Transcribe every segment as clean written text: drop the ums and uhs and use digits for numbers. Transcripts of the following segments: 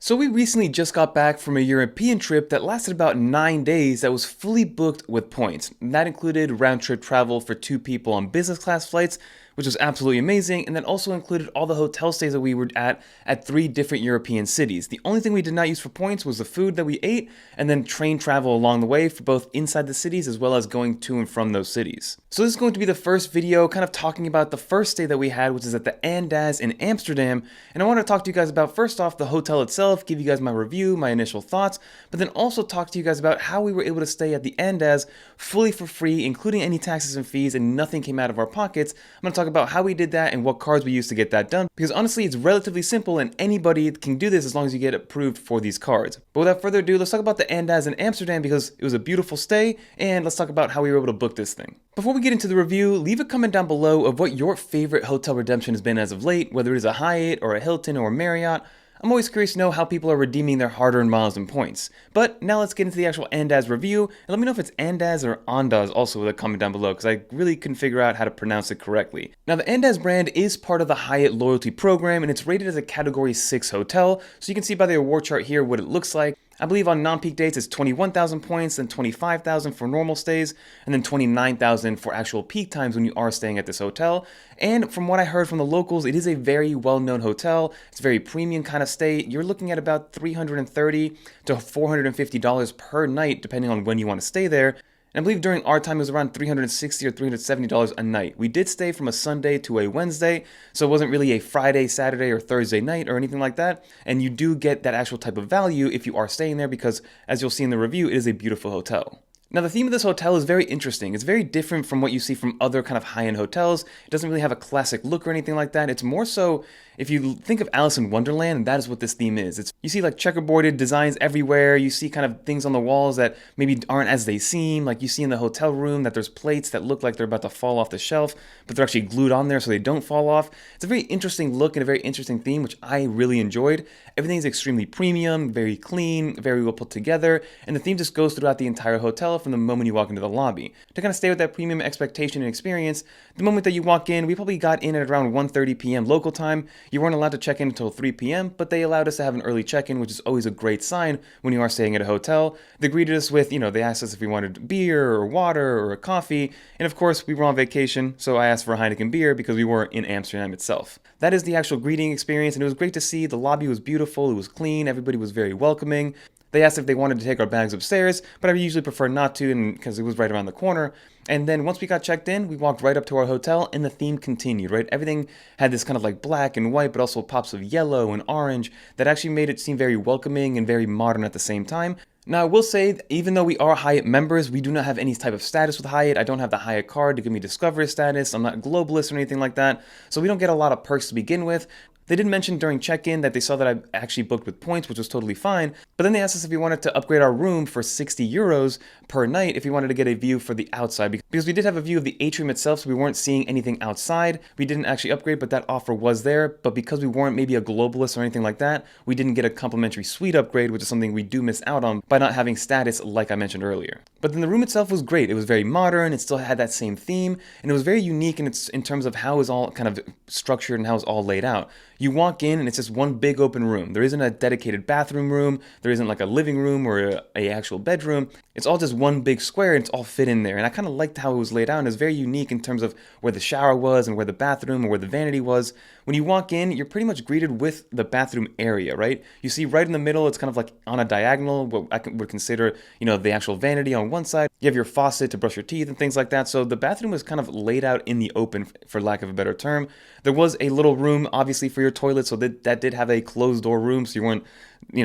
So we recently just got back from a European trip that lasted about 9 days that was fully booked with points. And that included round-trip travel for 2 people on business class flights, which was absolutely amazing, and that also included all the hotel stays that we were at 3 different European cities. The only thing we did not use for points was the food that we ate, and then train travel along the way for both inside the cities as well as going to and from those cities. So this is going to be the first video kind of talking about the first stay that we had, which is at the Andaz in Amsterdam, and I want to talk to you guys about first off the hotel itself, give you guys my review, my initial thoughts, but then also talk to you guys about how we were able to stay at the Andaz fully for free, including any taxes and fees, and nothing came out of our pockets. I'm going to talk about how we did that and what cards we used to get that done, because honestly it's relatively simple and anybody can do this as long as you get approved for these cards. But without further ado, let's talk about the Andaz in Amsterdam because it was a beautiful stay, and let's talk about how we were able to book this thing. Before we get into the review, leave a comment down below of what your favorite hotel redemption has been as of late, whether it is a Hyatt or a Hilton or a Marriott. I'm always curious to know how people are redeeming their hard-earned miles and points. But now let's get into the actual Andaz review, and let me know if it's Andaz or Andaz also with a comment down below, because I really couldn't figure out how to pronounce it correctly. Now the Andaz brand is part of the Hyatt loyalty program, and it's rated as a Category 6 hotel, so you can see by the award chart here what it looks like. I believe on non-peak dates it's 21,000 points, then 25,000 for normal stays, and then 29,000 for actual peak times when you are staying at this hotel. And from what I heard from the locals, it is a very well-known hotel. It's a very premium kind of stay. You're looking at about $330 to $450 per night, depending on when you want to stay there. And I believe during our time it was around $360 or $370 a night. We did stay from a Sunday to a Wednesday, so it wasn't really a Friday, Saturday, or Thursday night or anything like that. And you do get that actual type of value if you are staying there because, as you'll see in the review, it is a beautiful hotel. Now the theme of this hotel is very interesting. It's very different from what you see from other kind of high-end hotels. It doesn't really have a classic look or anything like that. It's more so, if you think of Alice in Wonderland, that is what this theme is. You see like checkerboarded designs everywhere. You see kind of things on the walls that maybe aren't as they seem. Like you see in the hotel room that there's plates that look like they're about to fall off the shelf, but they're actually glued on there so they don't fall off. It's a very interesting look and a very interesting theme, which I really enjoyed. Everything is extremely premium, very clean, very well put together, and the theme just goes throughout the entire hotel from the moment you walk into the lobby. To kind of stay with that premium expectation and experience, the moment that you walk in, we probably got in at around 1:30 p.m. local time. You weren't allowed to check in until 3 p.m., but they allowed us to have an early check-in, which is always a great sign when you are staying at a hotel. They greeted us with, they asked us if we wanted beer or water or a coffee, and of course, we were on vacation, so I asked for a Heineken beer because we weren't in Amsterdam itself. That is the actual greeting experience, and it was great to see. The lobby was beautiful, it was clean, everybody was very welcoming. They asked if they wanted to take our bags upstairs, but I usually prefer not to because it was right around the corner. And then once we got checked in, we walked right up to our hotel and the theme continued, right? Everything had this kind of like black and white, but also pops of yellow and orange that actually made it seem very welcoming and very modern at the same time. Now, I will say, even though we are Hyatt members, we do not have any type of status with Hyatt. I don't have the Hyatt card to give me Discover status. I'm not globalist or anything like that. So we don't get a lot of perks to begin with. They did mention during check-in that they saw that I actually booked with points, which was totally fine. But then they asked us if we wanted to upgrade our room for 60 euros per night if we wanted to get a view for the outside. Because we did have a view of the atrium itself, so we weren't seeing anything outside. We didn't actually upgrade, but that offer was there. But because we weren't maybe a globalist or anything like that, we didn't get a complimentary suite upgrade, which is something we do miss out on by not having status like I mentioned earlier. But then the room itself was great. It was very modern. It still had that same theme. And it was very unique in terms of how it was all kind of structured and how it was all laid out. You walk in and it's just one big open room. There isn't a dedicated bathroom room. There isn't like a living room or a actual bedroom. It's all just one big square and it's all fit in there. And I kind of liked how it was laid out. And it was very unique in terms of where the shower was and where the bathroom or where the vanity was. When you walk in, you're pretty much greeted with the bathroom area, right? You see right in the middle, it's kind of like on a diagonal, what I would consider, the actual vanity on one side. You have your faucet to brush your teeth and things like that. So the bathroom was kind of laid out in the open, for lack of a better term. There was a little room, obviously, for your toilet, so that did have a closed door room, so you weren't,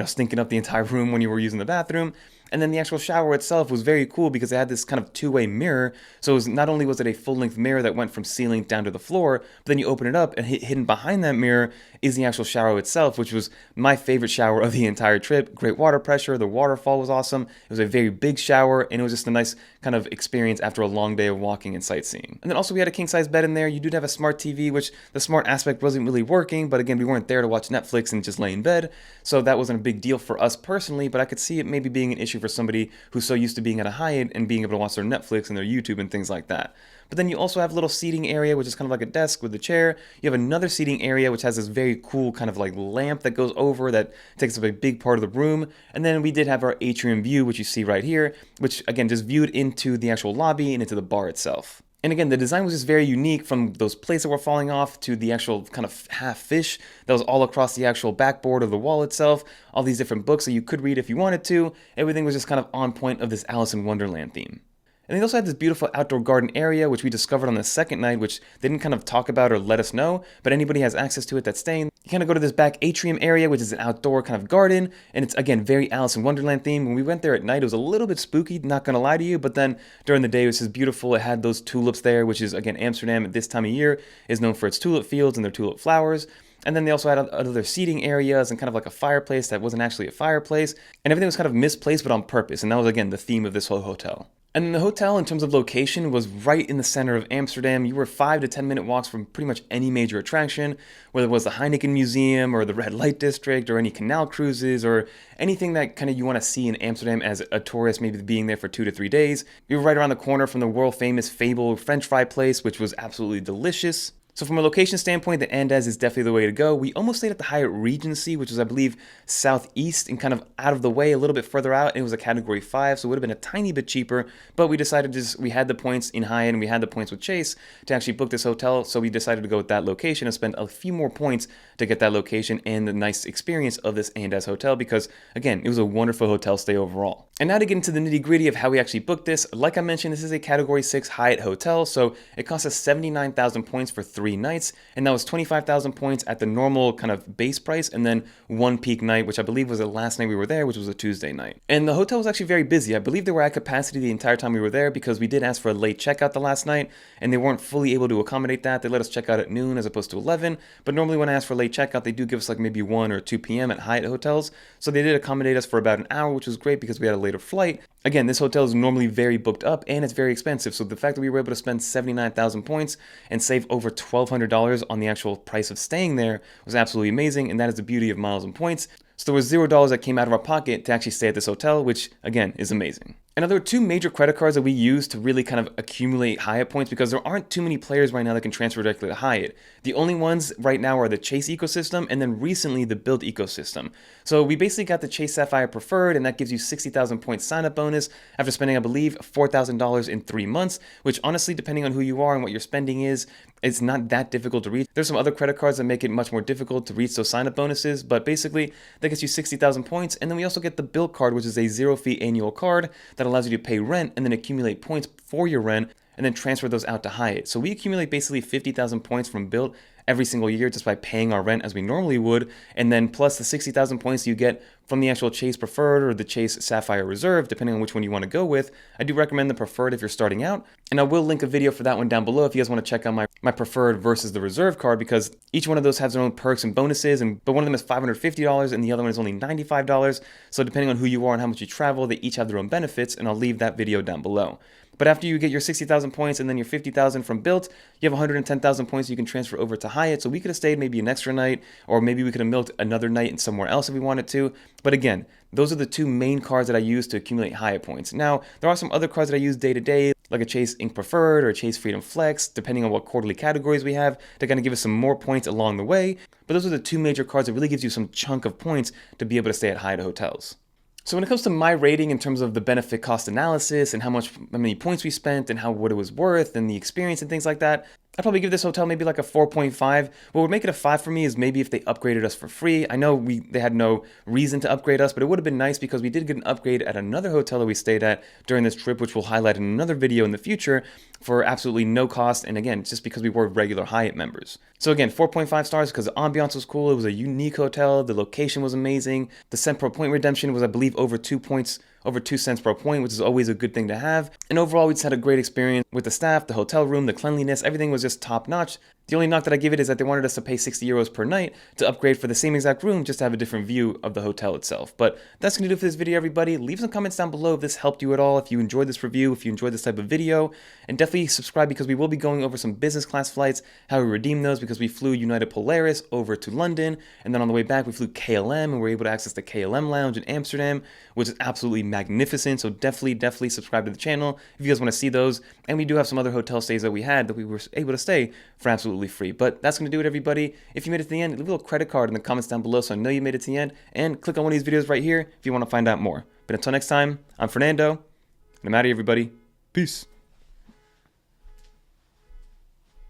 stinking up the entire room when you were using the bathroom. And then the actual shower itself was very cool because it had this kind of two-way mirror. So it was, not only was it a full-length mirror that went from ceiling down to the floor, but then you open it up and hidden behind that mirror is the actual shower itself, which was my favorite shower of the entire trip. Great water pressure, the waterfall was awesome. It was a very big shower, and it was just a nice kind of experience after a long day of walking and sightseeing. And then also we had a king-size bed in there. You did have a smart TV, which the smart aspect wasn't really working, but again, we weren't there to watch Netflix and just lay in bed, so that wasn't a big deal for us personally, but I could see it maybe being an issue issue for somebody who's so used to being at a Hyatt and being able to watch their Netflix and their YouTube and things like that. But then you also have a little seating area, which is kind of like a desk with a chair. You have another seating area, which has this very cool kind of like lamp that goes over that takes up a big part of the room. And then we did have our atrium view, which you see right here, which again just viewed into the actual lobby and into the bar itself. And again, the design was just very unique, from those plates that were falling off to the actual kind of half fish that was all across the actual backboard of the wall itself. All these different books that you could read if you wanted to. Everything was just kind of on point of this Alice in Wonderland theme. And they also had this beautiful outdoor garden area, which we discovered on the second night, which they didn't kind of talk about or let us know, but anybody has access to it that's staying. You kind of go to this back atrium area, which is an outdoor kind of garden, and it's, again, very Alice in Wonderland theme. When we went there at night, it was a little bit spooky, not gonna lie to you, but then during the day, it was just beautiful. It had those tulips there, which is, again, Amsterdam at this time of year is known for its tulip fields and their tulip flowers. And then they also had other seating areas and kind of like a fireplace that wasn't actually a fireplace. And everything was kind of misplaced, but on purpose. And that was, again, the theme of this whole hotel. And the hotel, in terms of location, was right in the center of Amsterdam. You were 5 to 10 minute walks from pretty much any major attraction, whether it was the Heineken Museum or the Red Light District or any canal cruises or anything that kind of you want to see in Amsterdam as a tourist, maybe being there for 2 to 3 days. You were right around the corner from the world famous Fable French fry place, which was absolutely delicious. So from a location standpoint, the Andaz is definitely the way to go. We almost stayed at the Hyatt Regency, which is, I believe, southeast and kind of out of the way, a little bit further out. And it was a category 5, so it would have been a tiny bit cheaper. But we decided we had the points in Hyatt and we had the points with Chase to actually book this hotel. So we decided to go with that location and spend a few more points to get that location and the nice experience of this Andaz hotel, because, again, it was a wonderful hotel stay overall. And now to get into the nitty gritty of how we actually booked this. Like I mentioned, this is a category 6 Hyatt hotel. So it cost us 79,000 points for 3 nights, and that was 25,000 points at the normal kind of base price, and then one peak night, which I believe was the last night we were there, which was a Tuesday night. And the hotel was actually very busy. I believe they were at capacity the entire time we were there, because we did ask for a late checkout the last night, and they weren't fully able to accommodate that. They let us check out at noon as opposed to 11, but normally when I ask for late checkout, they do give us like maybe 1 or 2 p.m. at Hyatt hotels, so they did accommodate us for about an hour, which was great because we had a later flight. Again, this hotel is normally very booked up and it's very expensive, so the fact that we were able to spend 79,000 points and save over $1,200 on the actual price of staying there was absolutely amazing, and that is the beauty of miles and points. So there was $0 that came out of our pocket to actually stay at this hotel, which, again, is amazing. And now there are 2 major credit cards that we use to really kind of accumulate Hyatt points, because there aren't too many players right now that can transfer directly to Hyatt. The only ones right now are the Chase ecosystem and then recently the Bilt ecosystem. So we basically got the Chase Sapphire Preferred, and that gives you 60,000 points sign-up bonus after spending, I believe, $4,000 in 3 months, which honestly, depending on who you are and what your spending is, it's not that difficult to reach. There's some other credit cards that make it much more difficult to reach those sign-up bonuses, but basically, that gets you 60,000 points. And then we also get the Bilt card, which is a zero-fee annual card that allows you to pay rent and then accumulate points for your rent and then transfer those out to Hyatt. So we accumulate basically 50,000 points from Bilt every single year just by paying our rent as we normally would, and then plus the 60,000 points you get from the actual Chase Preferred or the Chase Sapphire Reserve, depending on which one you want to go with. I do recommend the Preferred if you're starting out, and I will link a video for that one down below if you guys want to check out my Preferred versus the Reserve card, because each one of those has their own perks and bonuses, but one of them is $550 and the other one is only $95, so depending on who you are and how much you travel, they each have their own benefits, and I'll leave that video down below. But after you get your 60,000 points and then your 50,000 from Bilt, you have 110,000 points you can transfer over to Hyatt. So we could have stayed maybe an extra night, or maybe we could have milked another night in somewhere else if we wanted to. But again, those are the 2 main cards that I use to accumulate Hyatt points. Now, there are some other cards that I use day to day, like a Chase Ink Preferred or a Chase Freedom Flex, depending on what quarterly categories we have, to kind of give us some more points along the way. But those are the 2 major cards that really gives you some chunk of points to be able to stay at Hyatt hotels. So when it comes to my rating in terms of the benefit cost analysis and how many points we spent and what it was worth and the experience and things like that, I'd probably give this hotel maybe like a 4.5. What would make it a 5 for me is maybe if they upgraded us for free. I know they had no reason to upgrade us, but it would have been nice because we did get an upgrade at another hotel that we stayed at during this trip, which we'll highlight in another video in the future for absolutely no cost. And again, just because we were regular Hyatt members. So again, 4.5 stars because the ambiance was cool. It was a unique hotel. The location was amazing. The cent per point redemption was, I believe, over 2 cents per point, which is always a good thing to have. And overall, we just had a great experience with the staff, the hotel room, the cleanliness, everything was just top notch. The only knock that I give it is that they wanted us to pay 60 euros per night to upgrade for the same exact room just to have a different view of the hotel itself. But that's going to do for this video, everybody. Leave some comments down below if this helped you at all, if you enjoyed this review, if you enjoyed this type of video, and definitely subscribe because we will be going over some business class flights, how we redeem those, because we flew United Polaris over to London, and then on the way back we flew KLM, and we were able to access the KLM lounge in Amsterdam, which is absolutely magnificent. So definitely subscribe to the channel if you guys want to see those. And we do have some other hotel stays that we had that we were able to stay for absolutely free. But that's going to do it, everybody. If you made it to the end, leave a little credit card in the comments down below so I know you made it to the end, and click on one of these videos right here if you want to find out more. But until next time, I'm Fernando, and I'm out of here, everybody. Peace.